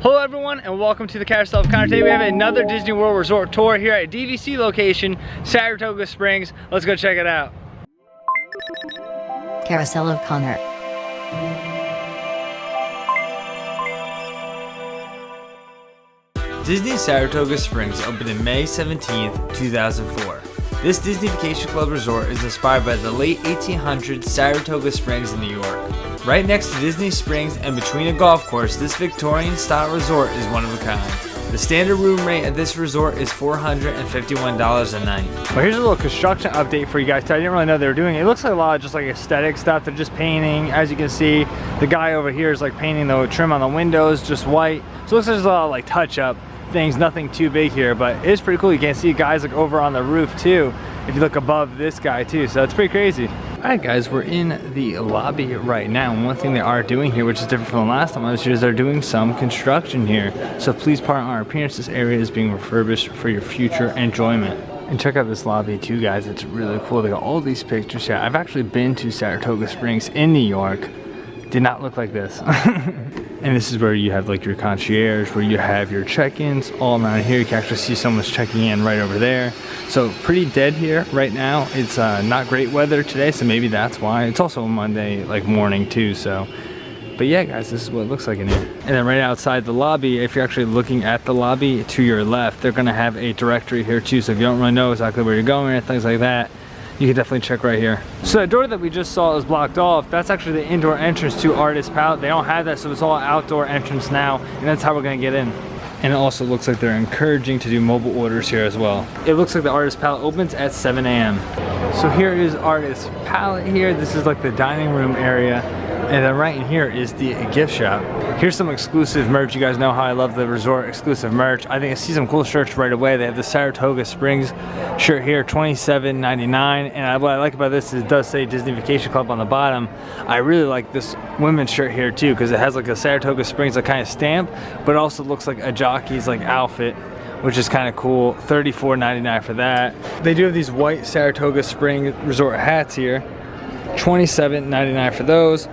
Hello everyone and welcome to the Carousel of Connor. Today we have another Disney World Resort tour here at DVC location, Saratoga Springs. Let's go check it out. Carousel of Connor. Disney Saratoga Springs opened in May 17th, 2004. This Disney Vacation Club resort is inspired by the late 1800s Saratoga Springs in New York. Right next to Disney Springs and between a golf course, this Victorian-style resort is one of a kind. The standard room rate at this resort is $451 a night. Well, here's a little construction update for you guys. I didn't really know they were doing it. It looks like a lot of just like aesthetic stuff. They're just painting. As you can see, the guy over here is like painting the trim on the windows, just white. So it looks like there's a lot of like touch-up things, nothing too big here, but it is pretty cool. You can see guys like over on the roof too, if you look above this guy too, so it's pretty crazy. Alright guys, we're in the lobby right now, and one thing they are doing here, which is different from the last time I was here, is they're doing some construction here. So please pardon our appearance, this area is being refurbished for your future enjoyment. And check out this lobby too guys, it's really cool. They got all these pictures here. I've actually been to Saratoga Springs in New York. Did not look like this. And this is where you have like your concierge, where you have your check-ins all around here. You can actually see someone's checking in right over there. So pretty dead here right now. It's not great weather today, so maybe that's why. It's also a Monday like morning too, so. But yeah guys, this is what it looks like in here. And then right outside the lobby, if you're actually looking at the lobby to your left, they're gonna have a directory here too. So if you don't really know exactly where you're going or things like that, you can definitely check right here. So the door that we just saw is blocked off. That's actually the indoor entrance to Artist Palette. They don't have that, so it's all outdoor entrance now, and that's how we're gonna get in. And it also looks like they're encouraging to do mobile orders here as well. It looks like the Artist Palette opens at 7 a.m. So here is Artist Palette here. This is like the dining room area. And then right in here is the gift shop. Here's some exclusive merch. You guys know how I love the resort exclusive merch. I think I see some cool shirts right away. They have the Saratoga Springs shirt here, $27.99. And what I like about this is it does say Disney Vacation Club on the bottom. I really like this women's shirt here too, because it has like a Saratoga Springs like kind of stamp, but it also looks like a jockey's like outfit, which is kind of cool. $34.99 for that. They do have these white Saratoga Springs resort hats here, $27.99 for those.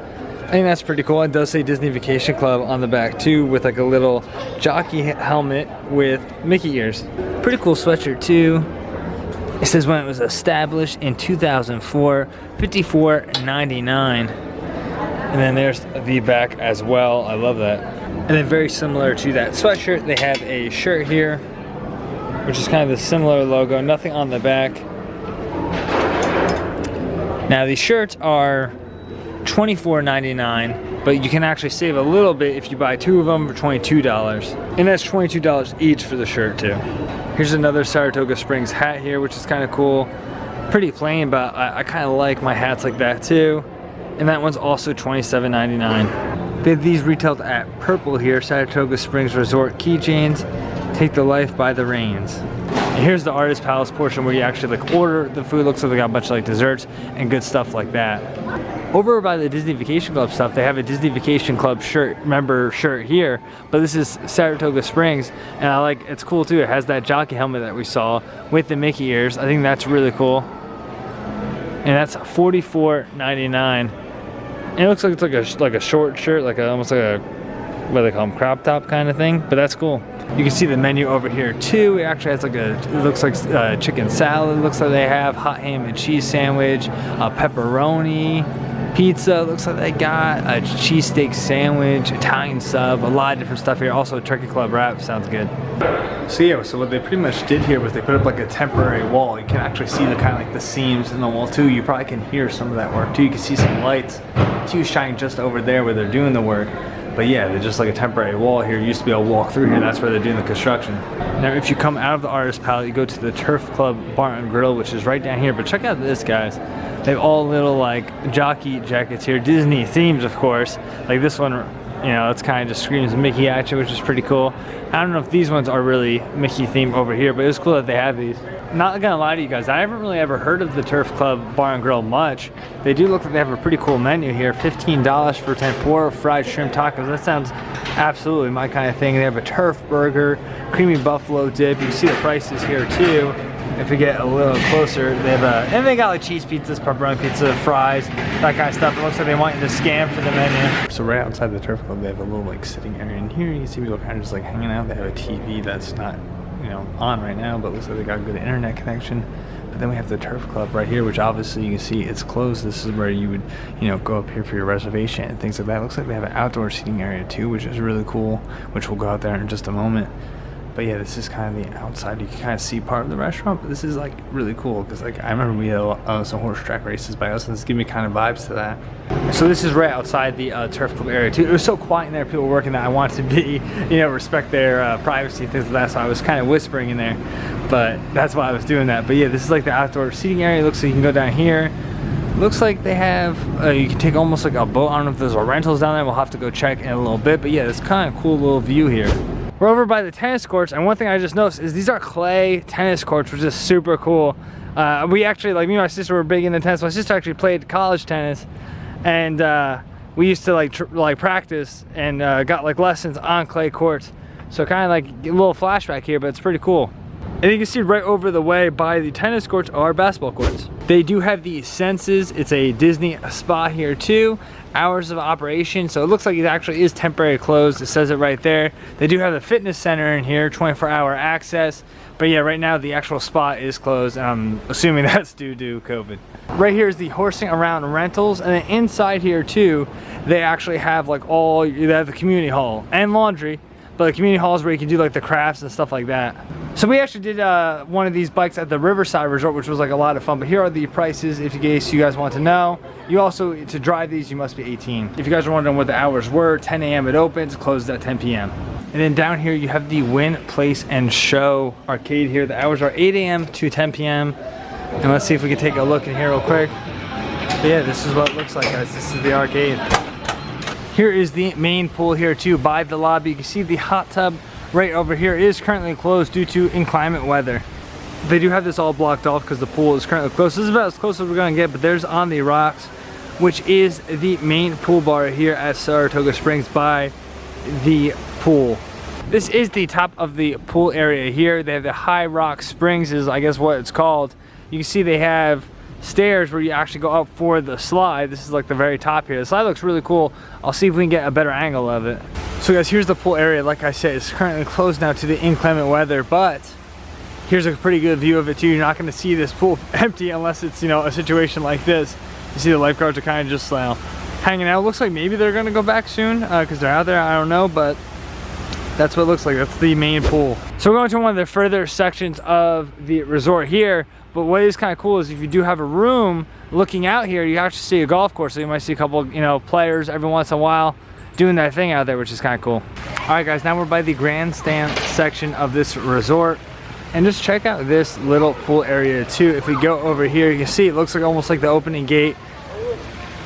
I think that's pretty cool. It does say Disney Vacation Club on the back too, with like a little jockey helmet with Mickey ears. Pretty cool sweatshirt too. It says when it was established in 2004, $54.99. And then there's the back as well. I love that. And then very similar to that sweatshirt, they have a shirt here, which is kind of the similar logo, nothing on the back. Now these shirts are $24.99, but you can actually save a little bit if you buy two of them for $22. And that's $22 each for the shirt too. Here's another Saratoga Springs hat here, which is kind of cool. Pretty plain, but I kind of like my hats like that too. And that one's also $27.99. They have these retailed at Purple here, Saratoga Springs Resort keychains. Take the life by the reins. And here's the Artist Palace portion where you actually like order the food. Looks like they got a bunch of like desserts and good stuff like that. Over by the Disney Vacation Club stuff, they have a Disney Vacation Club shirt, member shirt here, but this is Saratoga Springs, and I like, it's cool too. It has that jockey helmet that we saw with the Mickey ears. I think that's really cool. And that's $44.99. And it looks like it's like a short shirt, like almost like a, what do they call them, crop top kind of thing, but that's cool. You can see the menu over here too. It actually has like it looks like chicken salad, looks like they have hot ham and cheese sandwich, pepperoni, pizza, looks like they got a cheesesteak sandwich, Italian sub, a lot of different stuff here. Also a turkey club wrap, sounds good. So yeah, so what they pretty much did here was they put up like a temporary wall. You can actually see the kind of like the seams in the wall too. You probably can hear some of that work too. You can see some lights too shining just over there where they're doing the work. But yeah, they're just like a temporary wall here. You used to be able to walk through here. That's where they're doing the construction. Now, if you come out of the Artist Palette, you go to the Turf Club Bar and Griddle, which is right down here. But check out this, guys. They have all little like jockey jackets here. Disney themes, of course. Like this one, you know, it's kind of just screams Mickey at you, which is pretty cool. I don't know if these ones are really Mickey themed over here, but it's cool that they have these. Not gonna lie to you guys, I haven't really ever heard of the Turf Club Bar and Grill much. They do look like they have a pretty cool menu here. $15 for tempura, fried shrimp tacos. That sounds absolutely my kind of thing. They have a turf burger, creamy buffalo dip. You can see the prices here too. if we get a little closer, they have and they got like cheese pizzas, pepperoni pizza, fries, that kind of stuff. It looks like they want you to scan for the menu. So right outside the turf club, they have a little like sitting area in here. You can see people kind of just like hanging out. They have a TV that's not, you know, on right now, but looks like they got a good internet connection. But then we have the turf club right here, which obviously you can see it's closed. This is where you would, you know, go up here for your reservation and things like that. It looks like they have an outdoor seating area too, which is really cool, which we'll go out there in just a moment. But yeah, this is kind of the outside. You can kind of see part of the restaurant, but this is like really cool because like I remember we had some horse track races by us, and this gave me kind of vibes to that. So this is right outside the turf club area too. It was so quiet in there, people working, that I wanted to be, you know, respect their privacy and things like that. So I was kind of whispering in there, but that's why I was doing that. But yeah, this is like the outdoor seating area. It looks like you can go down here. Looks like they have, you can take almost like a boat. I don't know if there's rentals down there. We'll have to go check in a little bit. But yeah, it's kind of cool little view here. We're over by the tennis courts, and one thing I just noticed is these are clay tennis courts, which is super cool. We actually, like me and my sister were big into tennis. My sister actually played college tennis, and we used to like practice and got like lessons on clay courts. So kind of like a little flashback here, but it's pretty cool. And you can see right over the way by the tennis courts are basketball courts. They do have the Senses. It's a Disney spa here too. Hours of operation, so it looks like it actually is temporary closed. It says it right there. They do have the fitness center in here, 24-hour access. But yeah, right now the actual spa is closed, and I'm assuming that's due to COVID. Right here is the horsing around rentals, and then inside here too, they actually have like they have the community hall and laundry. But the community hall is where you can do like the crafts and stuff like that. So we actually did one of these bikes at the Riverside Resort, which was like a lot of fun. But here are the prices in case you guys want to know. You also, to drive these, you must be 18. If you guys are wondering what the hours were, 10 a.m. it opens, closes at 10 p.m. And then down here you have the Win Place and Show arcade here. The hours are 8 a.m. to 10 p.m. And let's see if we can take a look in here real quick. But yeah, this is what it looks like, guys. This is the arcade. Here is the main pool here too by the lobby. You can see the hot tub right over here. It is currently closed due to inclement weather. They do have this all blocked off because the pool is currently closed. This is about as close as we're gonna get, but there's On the Rocks, which is the main pool bar here at Saratoga Springs by the pool. This is the top of the pool area here. They have the High Rock Springs is I guess what it's called. You can see they have stairs where you actually go up for the slide. This is like the very top here. The slide looks really cool. I'll see if we can get a better angle of it. So guys, here's the pool area. Like I said, it's currently closed now to the inclement weather, but here's a pretty good view of it too. You're not going to see this pool empty unless it's, you know, a situation like this. You see the lifeguards are kind of just hanging out. Looks like maybe they're going to go back soon because they're out there. I don't know, but that's what it looks like. That's the main pool. So we're going to one of the further sections of the resort here. But what is kind of cool is if you do have a room looking out here, you actually see a golf course. So you might see a couple, you know, players every once in a while doing that thing out there, which is kind of cool. All right, guys, now we're by the Grandstand section of this resort. And just check out this little pool area too. If we go over here, you can see it looks like almost like the opening gate,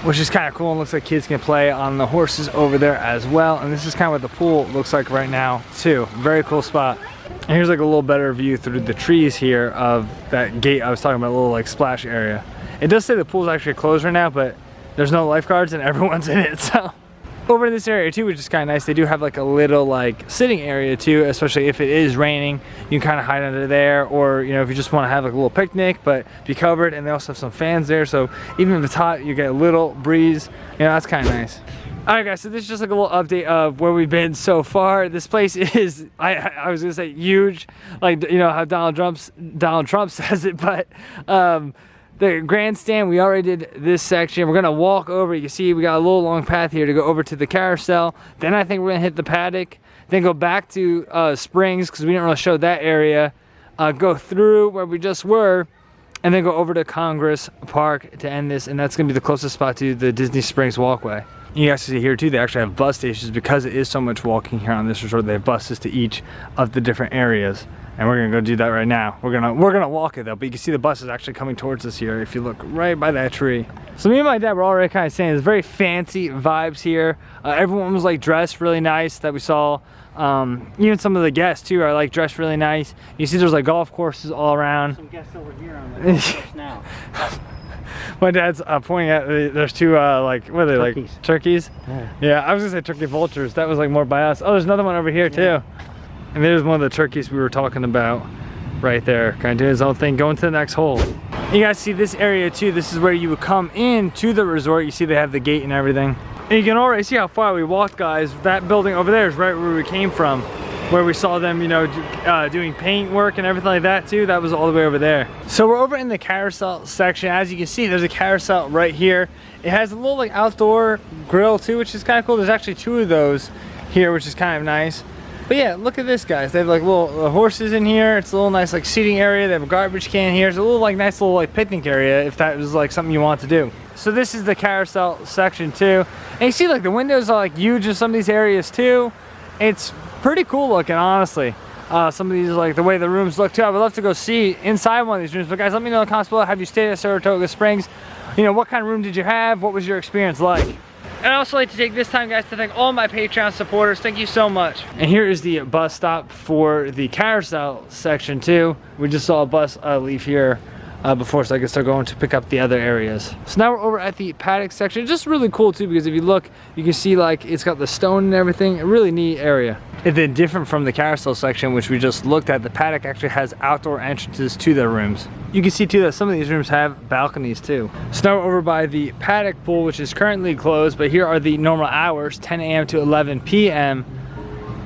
which is kind of cool. And looks like kids can play on the horses over there as well. And this is kind of what the pool looks like right now too. Very cool spot. And here's like a little better view through the trees here of that gate I was talking about, a little like splash area. It does say the pool's actually closed right now, but there's no lifeguards and everyone's in it. So over in this area too, which is kind of nice, they do have like a little like sitting area too, especially if it is raining. You can kind of hide under there, or you know, if you just want to have like a little picnic but be covered. And they also have some fans there, so even if it's hot, you get a little breeze. You know, that's kind of nice. Alright guys, so this is just like a little update of where we've been so far. This place is, I was gonna say huge, like, you know how Donald Trump says it, but the Grandstand, we already did this section. We're gonna walk over. You can see we got a little long path here to go over to the Carousel. Then I think we're gonna hit the Paddock, then go back to Springs because we didn't really show that area. Go through where we just were, and then go over to Congress Park to end this, and that's gonna be the closest spot to the Disney Springs walkway. You guys see here too, they actually have bus stations because it is so much walking here on this resort. They have buses to each of the different areas, and we're gonna go do that right now. We're gonna walk it though, but you can see the buses actually coming towards us here if you look right by that tree. So me and my dad were already kind of saying there's very fancy vibes here. Everyone was like dressed really nice that we saw. Even some of the guests too are like dressed really nice. You see there's like golf courses all around. Some guests over here on the golf course now. My dad's pointing at there's two like, what are they, turkeys. Like turkeys? Yeah, I was gonna say turkey vultures. That was like more by us. Oh, there's another one over here too. And there's one of the turkeys we were talking about right there, kind of doing his own thing, going to the next hole. You guys see this area too. This is where you would come in to the resort. You see they have the gate and everything. And you can already see how far we walked, guys. That building over there is right where we came from, where we saw them, you know, doing paint work and everything like that too. That was all the way over there. So we're over in the carousel section. As you can see, there's a carousel right here. It has a little like outdoor grill too, which is kind of cool. There's actually 2 of those here, which is kind of nice. But yeah, look at this, guys. They have like little horses in here. It's a little nice like seating area. They have a garbage can here. It's a little like nice little like picnic area if that was like something you want to do. So this is the carousel section too. And you see like the windows are like huge in some of these areas too. It's pretty cool looking, honestly. Some of these, like the way the rooms look too. I would love to go see inside one of these rooms. But guys, let me know in the comments below. Have you stayed at Saratoga Springs? You know, what kind of room did you have? What was your experience like? And I'd also like to take this time, guys, to thank all my Patreon supporters. Thank you so much. And here is the bus stop for the carousel section too. We just saw a bus leave here before, so I can start going to pick up the other areas. So now we're over at the Paddock section. It's just really cool too, because if you look, you can see like it's got the stone and everything. A really neat area. And then different from the carousel section, which we just looked at, the Paddock actually has outdoor entrances to their rooms. You can see too that some of these rooms have balconies too. So now we're over by the Paddock pool, which is currently closed, but here are the normal hours, 10 a.m. to 11 p.m.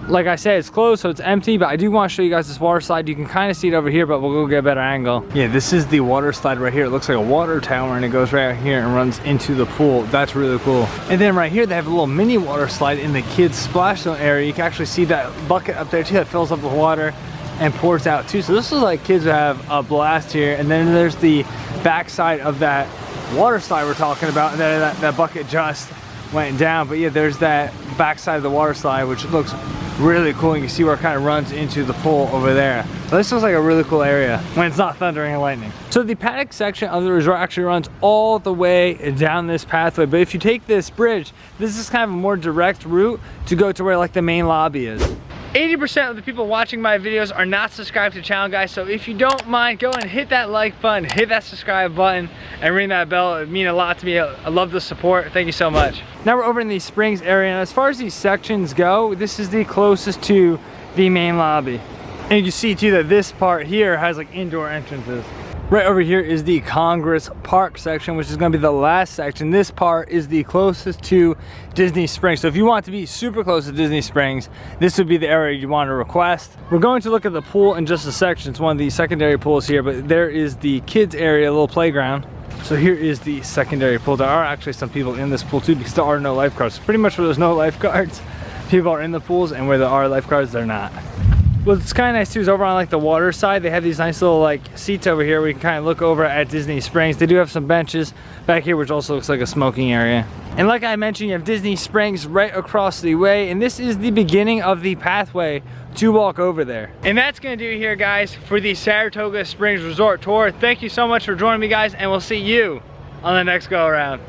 Like I said, it's closed, so it's empty, but I do want to show you guys this water slide. You can kind of see it over here, but we'll go get a better angle. Yeah, this is the water slide right here. It looks like a water tower, and it goes right here and runs into the pool. That's really cool. And then right here, they have a little mini water slide in the kids' splash zone area. You can actually see that bucket up there too that fills up with water and pours out too. So this is like kids who have a blast here. And then there's the backside of that water slide we're talking about, and then that bucket just went down. But yeah, there's that backside of the water slide, which looks really cool. You can see where it kind of runs into the pool over there. But this looks like a really cool area when it's not thundering and lightning. So the Paddock section of the resort actually runs all the way down this pathway. But if you take this bridge, this is kind of a more direct route to go to where like the main lobby is. 80% of the people watching my videos are not subscribed to the channel, guys, so if you don't mind, go and hit that like button, hit that subscribe button, and ring that bell. It would mean a lot to me. I love the support. Thank you so much. Now we're over in the Springs area, and as far as these sections go, this is the closest to the main lobby. And you can see too that this part here has like indoor entrances. Right over here is the Congress Park section, which is going to be the last section. This part is the closest to Disney Springs. So if you want to be super close to Disney Springs, this would be the area you want to request. We're going to look at the pool in just a section. It's one of the secondary pools here, but there is the kids area, a little playground. So here is the secondary pool. There are actually some people in this pool too, because there are no lifeguards. Pretty much where there's no lifeguards, people are in the pools, and where there are lifeguards, they're not. What's kind of nice too is over on like the water side, they have these nice little like seats over here where you can kind of look over at Disney Springs. They do have some benches back here, which also looks like a smoking area. And like I mentioned, you have Disney Springs right across the way, and this is the beginning of the pathway to walk over there. And that's gonna do it here, guys, for the Saratoga Springs Resort tour. Thank you so much for joining me, guys, and we'll see you on the next go around.